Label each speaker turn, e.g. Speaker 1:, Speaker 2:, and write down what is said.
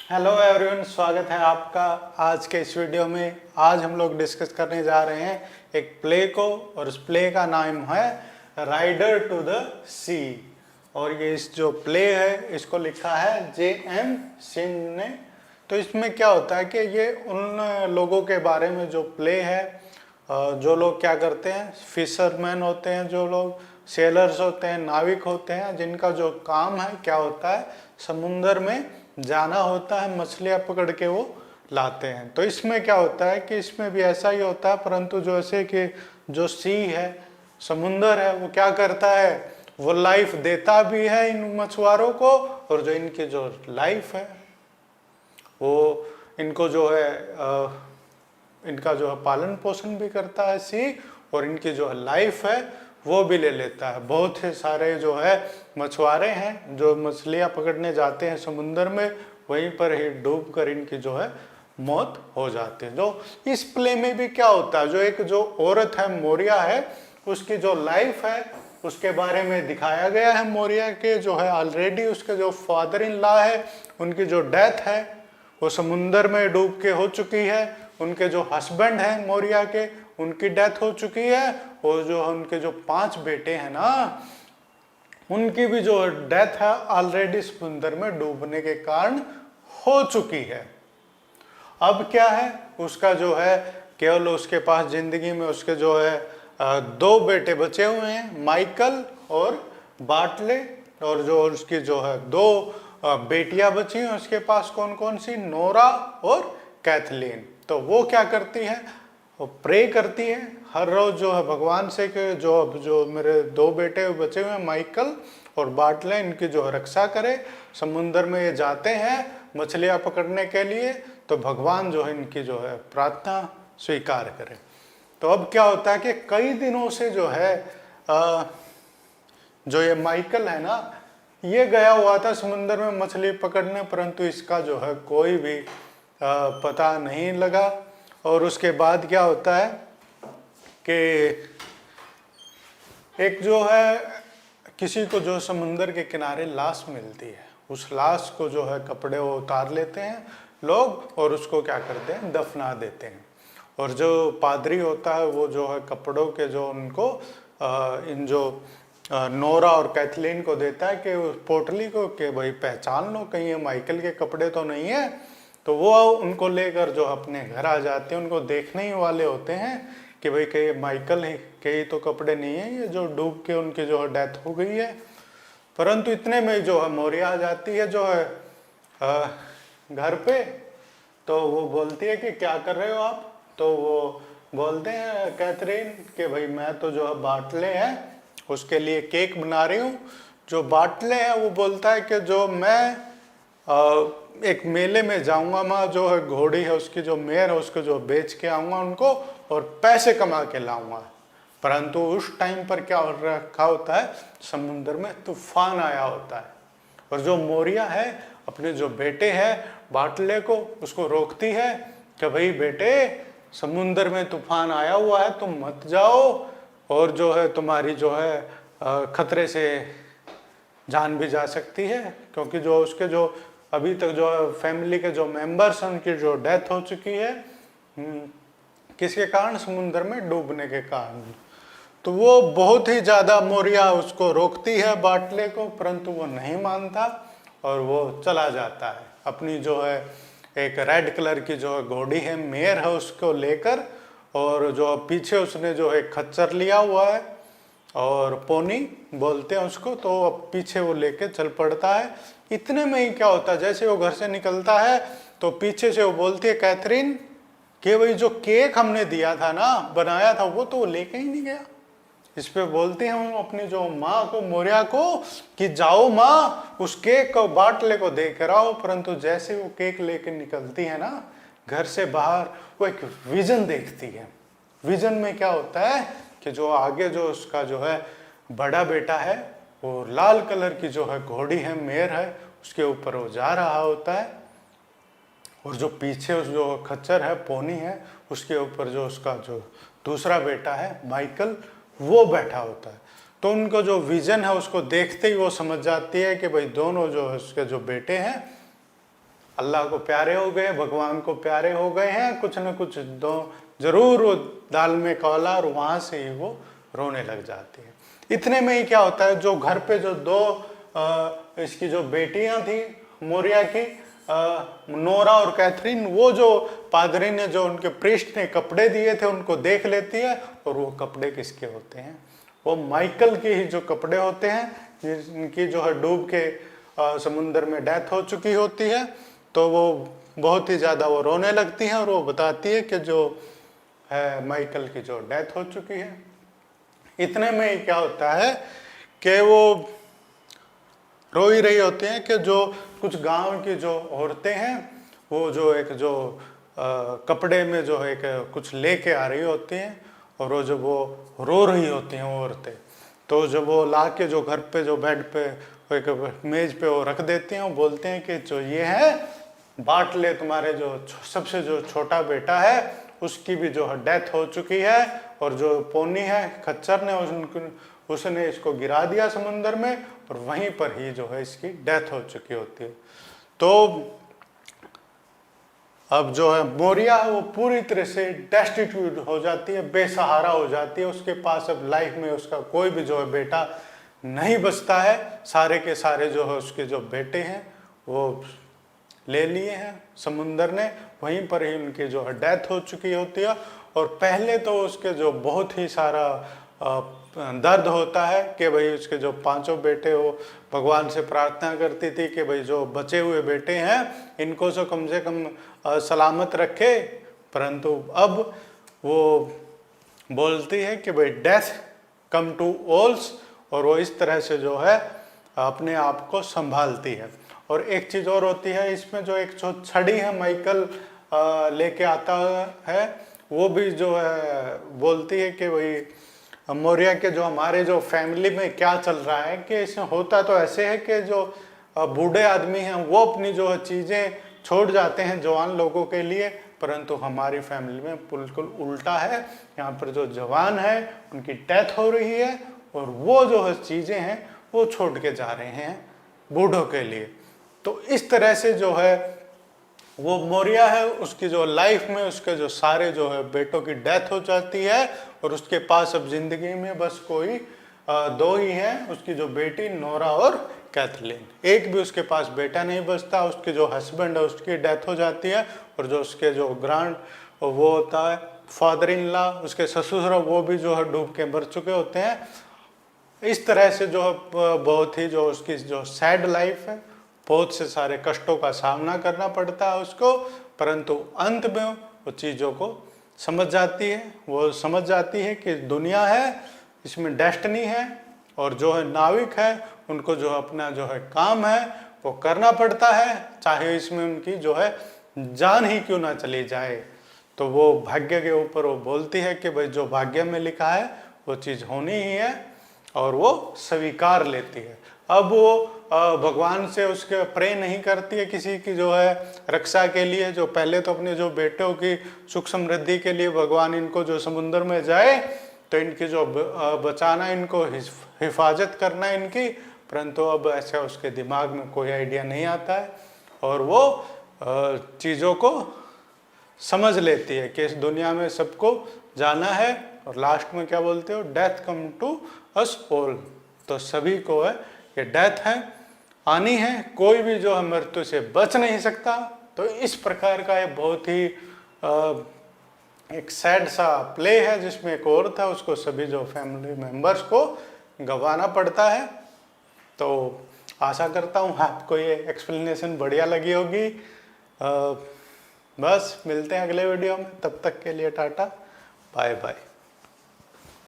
Speaker 1: Hello everyone, स्वागत है आपका आज के इस वीडियो में। आज हम लोग डिस्कस करने जा रहे हैं एक प्ले को, और उस प्ले का नाम है राइडर टू द सी। और ये इस जो प्ले है इसको लिखा है J.M. सिंह ने। तो इसमें क्या होता है कि ये उन लोगों के बारे में जो प्ले है, जो लोग क्या करते हैं, फिशरमैन होते हैं, जो लोग सेलर्स होते हैं, नाविक होते हैं, जिनका जो काम है क्या होता है, समुंदर में जाना होता है, मछलियां पकड़ के वो लाते हैं। तो इसमें क्या होता है कि इसमें भी ऐसा ही होता है, परंतु जो ऐसे कि जो सी है, समुंदर है, वो क्या करता है, वो लाइफ देता भी है इन मछुआरों को, और जो इनकी जो लाइफ है वो इनको जो है इनका जो है पालन पोषण भी करता है सी, और इनकी जो लाइफ है वो भी ले लेता है। बहुत ही सारे जो है मछुआरे हैं जो मछलियां पकड़ने जाते हैं समुद्र में, वहीं पर ही डूब कर इनकी जो है मौत हो जाती है। जो इस प्ले में भी क्या होता है, जो एक जो औरत है मोरिया है, उसकी जो लाइफ है उसके बारे में दिखाया गया है। मोरिया के जो है ऑलरेडी उसके जो फादर इन लॉ है, उनकी जो डेथ है वो समुंदर में डूब के हो चुकी है। उनके जो हस्बैंड हैं मोरिया के, उनकी डेथ हो चुकी है, और जो उनके जो 5 बेटे हैं ना, उनकी भी जो डेथ है ऑलरेडी समुद्र में डूबने के कारण हो चुकी है। अब क्या है, उसका जो है केवल उसके पास जिंदगी में उसके जो है 2 बेटे बचे हुए हैं, माइकल और बाटले, और जो उसकी जो है 2 बेटियां बची हैं उसके पास। कौन कौन सी? नोरा और कैथलीन। तो वो क्या करती है, वो प्रे करती है हर रोज जो है भगवान से कि जो मेरे 2 बेटे बचे हुए हैं, माइकल और बाटले, इनकी जो है रक्षा करे। समुद्र में ये जाते हैं मछलियां पकड़ने के लिए, तो भगवान जो है इनकी जो है प्रार्थना स्वीकार करे। तो अब क्या होता है कि कई दिनों से जो है जो ये माइकल है ना, ये गया हुआ था समुद्र में मछली पकड़ने, परंतु इसका जो है कोई भी पता नहीं लगा। और उसके बाद क्या होता है कि एक जो है किसी को जो समुंदर के किनारे लाश मिलती है, उस लाश को जो है कपड़े वो उतार लेते हैं लोग, और उसको क्या करते हैं, दफना देते हैं। और जो पादरी होता है वो जो है कपड़ों के जो उनको इन जो नोरा और कैथलीन को देता है कि उस पोटली को, कि भाई पहचान लो कहीं ये माइकल के कपड़े तो नहीं है। तो वो उनको लेकर जो अपने घर आ जाते हैं। उनको देखने ही वाले होते हैं कि भाई के माइकल के ही तो कपड़े नहीं है, ये जो डूब के उनकी जो है डेथ हो गई है। परंतु इतने में जो है मोरिया आ जाती है जो है घर पे। तो वो बोलती है कि क्या कर रहे हो आप? तो वो बोलते हैं कैथरीन कि भाई मैं तो जो है बाटले हैं उसके लिए केक बना रही हूँ। जो बाटले हैं वो बोलता है कि जो मैं एक मेले में जाऊंगा, माँ जो है घोड़ी है उसकी जो मेयर है उसको जो बेच के आऊंगा उनको, और पैसे कमा के लाऊंगा। परंतु उस टाइम पर क्या हो रखा होता है, समुद्र में तूफान आया होता है, और जो मोरिया है अपने जो बेटे हैं बाटले को उसको रोकती है कि भाई बेटे, समुद्र में तूफान आया हुआ है, तुम मत जाओ, और जो है तुम्हारी जो है खतरे से जान भी जा सकती है, क्योंकि जो उसके जो अभी तक जो फैमिली के जो मेंबर्स हैं उनकी जो डेथ हो चुकी है। किसके कारण? समुद्र में डूबने के कारण। तो वो बहुत ही ज़्यादा मोरिया उसको रोकती है बाटले को, परंतु वो नहीं मानता और वो चला जाता है अपनी जो है एक रेड कलर की जो घोड़ी है, मेयर है, उसको लेकर। और जो पीछे उसने जो है खच्चर लिया हुआ है, और पोनी बोलते हैं उसको, तो पीछे वो लेके चल पड़ता है। इतने में ही क्या होता है, जैसे वो घर से निकलता है तो पीछे से वो बोलती है कैथरीन कि भाई जो केक हमने दिया था ना, बनाया था, वो तो लेके ही नहीं गया। इस पे बोलते हैं हम अपनी जो माँ को, मोरिया को, कि जाओ माँ उस केक को बाटले को दे कर आओ। परंतु जैसे वो केक लेके निकलती है ना घर से बाहर, वो एक विजन देखती है। विजन में क्या होता है कि जो आगे जो उसका जो है बड़ा बेटा है, वो लाल कलर की जो है घोड़ी है, मेयर है, उसके ऊपर वो जा रहा होता है, और जो पीछे उस जो खच्चर है, पोनी है, उसके ऊपर जो उसका जो दूसरा बेटा है माइकल, वो बैठा होता है। तो उनको जो विजन है उसको देखते ही वो समझ जाती है कि भाई दोनों जो है उसके जो बेटे हैं अल्लाह को प्यारे हो गए, भगवान को प्यारे हो गए हैं, कुछ न कुछ जरूर वो दाल में कौला, और वहां से ही वो रोने लग जाती है। इतने में ही क्या होता है, जो घर पे जो इसकी जो बेटियां थी मोरिया की, नोरा और कैथरीन, वो जो पादरी ने, जो उनके प्रीस्ट ने कपड़े दिए थे उनको देख लेती है, और वो कपड़े किसके होते हैं, वो माइकल के ही जो कपड़े होते हैं, जिनकी जो है डूब के समुद्र में डेथ हो चुकी होती है। तो वो बहुत ही ज़्यादा वो रोने लगती है, और वो बताती है कि जो है माइकल की जो डेथ हो चुकी है। इतने में ही क्या होता है कि वो रो ही रही होती हैं कि जो कुछ गांव की जो औरतें हैं, वो जो एक जो कपड़े में जो एक कुछ लेके आ रही होती हैं, और वो जब वो रो रही होती हैं वो औरतें, तो जब वो ला के जो घर पे जो बेड पे एक मेज पे वो रख देती हैं, वो बोलते हैं कि जो ये है बांट ले, तुम्हारे जो सबसे जो छोटा बेटा है उसकी भी जो है डेथ हो चुकी है, और जो पोनी है खच्चर ने उसने इसको गिरा दिया समुन्द्र में, और वहीं पर ही जो है इसकी डेथ हो चुकी होती है। तो अब जो है मोरिया है वो पूरी तरह से डेस्टिट्यूट हो जाती है, बेसहारा हो जाती है। उसके पास अब लाइफ में उसका कोई भी जो है बेटा नहीं बचता है। सारे के सारे जो है उसके जो बेटे हैं वो ले लिए हैं समुंदर ने, वहीं पर ही उनकी जो है डेथ हो चुकी होती है। और पहले तो उसके जो बहुत ही सारा दर्द होता है कि भाई उसके जो पांचों बेटे हो, भगवान से प्रार्थना करती थी कि भाई जो बचे हुए बेटे हैं इनको तो कम से कम सलामत रखे, परंतु अब वो बोलती है कि भाई डेथ कम टू ऑल्स, और वो इस तरह से जो है अपने आप को संभालती है। और एक चीज़ और होती है इसमें, जो एक जो छड़ी है माइकल लेके आता है, वो भी जो है बोलती है कि भाई मोरिया के जो हमारे जो फैमिली में क्या चल रहा है, कि इसमें होता तो ऐसे है कि जो बूढ़े आदमी हैं वो अपनी जो है चीज़ें छोड़ जाते हैं जवान लोगों के लिए, परंतु हमारी फैमिली में बिल्कुल उल्टा है। यहाँ पर जो जवान है उनकी डेथ हो रही है, और वो जो है चीज़ें हैं वो छोड़ के जा रहे हैं बूढ़ों के लिए। तो इस तरह से जो है वो मोरिया है, उसकी जो लाइफ में उसके जो सारे जो है बेटों की डेथ हो जाती है, और उसके पास अब जिंदगी में बस कोई दो ही हैं, उसकी जो बेटी नोरा और कैथलीन। एक भी उसके पास बेटा नहीं बचता। उसके जो हस्बैंड है उसकी डेथ हो जाती है, और जो उसके जो ग्रांड वो होता है फादर इन लॉ, उसके ससुर, वो भी जो है डूब के मर चुके होते हैं। इस तरह से जो बहुत ही जो उसकी जो सैड लाइफ है, बहुत से सारे कष्टों का सामना करना पड़ता है उसको, परंतु अंत में वो चीज़ों को समझ जाती है। वो समझ जाती है कि दुनिया है, इसमें डेस्टिनी है, और जो है नाविक है उनको जो अपना जो है काम है वो करना पड़ता है, चाहे इसमें उनकी जो है जान ही क्यों ना चली जाए। तो वो भाग्य के ऊपर वो बोलती है कि भाई जो भाग्य में लिखा है वो चीज़ होनी ही है, और वो स्वीकार लेती है। अब वो भगवान से उसके प्रे नहीं करती है किसी की जो है रक्षा के लिए, जो पहले तो अपने जो बेटों की सुख समृद्धि के लिए भगवान इनको जो समुद्र में जाए तो इनकी जो बचाना, इनको हिफाजत करना इनकी, परंतु अब ऐसा उसके दिमाग में कोई आइडिया नहीं आता है, और वो चीज़ों को समझ लेती है कि इस दुनिया में सबको जाना है। और लास्ट में क्या बोलते हो, death come to us all, तो सभी को है ये डेथ है, आनी है, कोई भी जो है मृत्यु से बच नहीं सकता। तो इस प्रकार का ये बहुत ही एक सैड सा प्ले है, जिसमें एक औरत है उसको सभी जो फैमिली मेंबर्स को गंवाना पड़ता है। तो आशा करता हूँ आपको ये एक्सप्लेनेशन बढ़िया लगी होगी। बस मिलते हैं अगले वीडियो में, तब तक के लिए टाटा बाय बाय।